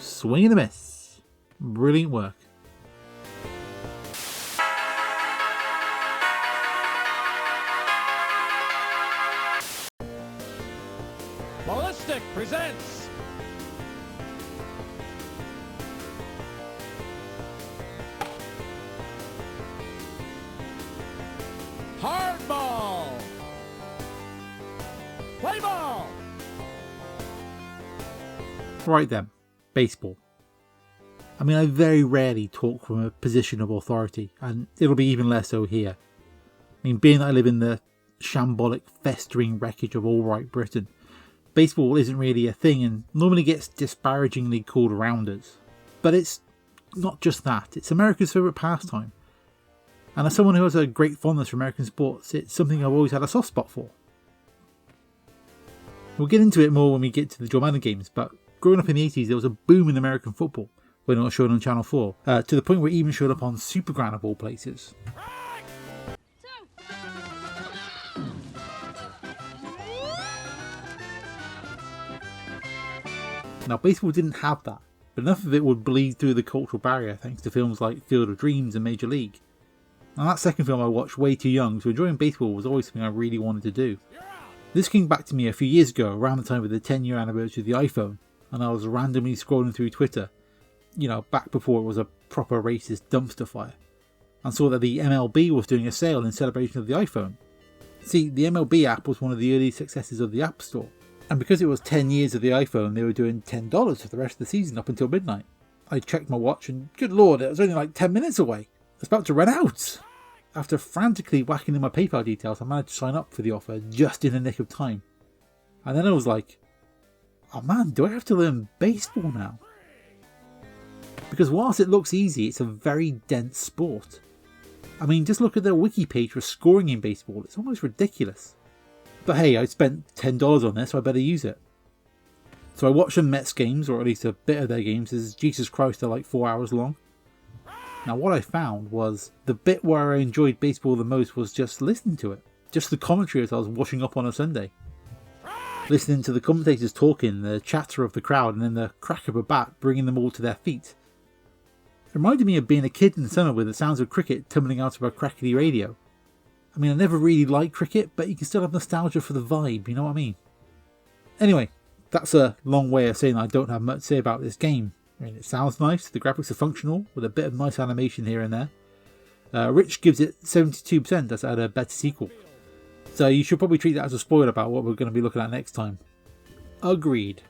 Swing and a miss. Brilliant work. Ballistic presents Hardball. Play ball. Right then, baseball. I mean, I very rarely talk from a position of authority, and it'll be even less so here. I mean, being that I live in the shambolic, festering wreckage of all-right Britain, baseball isn't really a thing and normally gets disparagingly called rounders. But it's not just that, it's America's favourite pastime. And as someone who has a great fondness for American sports, it's something I've always had a soft spot for. We'll get into it more when we get to the Joe Madden games, but growing up in the 80s there was a boom in American football when it was shown on Channel 4, to the point where it even showed up on Superground of all places. Now, baseball didn't have that, but enough of it would bleed through the cultural barrier thanks to films like Field of Dreams and Major League. Now, that second film I watched way too young, so enjoying baseball was always something I really wanted to do. This came back to me a few years ago, around the time of the 10-year anniversary of the iPhone, and I was randomly scrolling through Twitter, back before it was a proper racist dumpster fire, and saw that the MLB was doing a sale in celebration of the iPhone. See, the MLB app was one of the early successes of the App Store, and because it was 10 years of the iPhone, they were doing $10 for the rest of the season up until midnight. I checked my watch and, good lord, it was only like 10 minutes away. I was about to run out. After frantically whacking in my PayPal details, I managed to sign up for the offer just in the nick of time. And then I was like, oh man, do I have to learn baseball now? Because whilst it looks easy, it's a very dense sport. I mean, just look at their wiki page for scoring in baseball, it's almost ridiculous. But hey, I spent $10 on this, so I better use it. So I watched some Mets games, or at least a bit of their games, as Jesus Christ, they're like 4 hours long. Now what I found was, the bit where I enjoyed baseball the most was just listening to it. Just the commentary as I was washing up on a Sunday. Listening to the commentators talking, the chatter of the crowd, and then the crack of a bat bringing them all to their feet. It reminded me of being a kid in the summer with the sounds of cricket tumbling out of a crackly radio. I mean, I never really liked cricket, but you can still have nostalgia for the vibe, you know what I mean? Anyway, that's a long way of saying I don't have much to say about this game. I mean, it sounds nice, the graphics are functional, with a bit of nice animation here and there. Rich gives it 72% as it had a better sequel. So you should probably treat that as a spoiler about what we're going to be looking at next time. Agreed.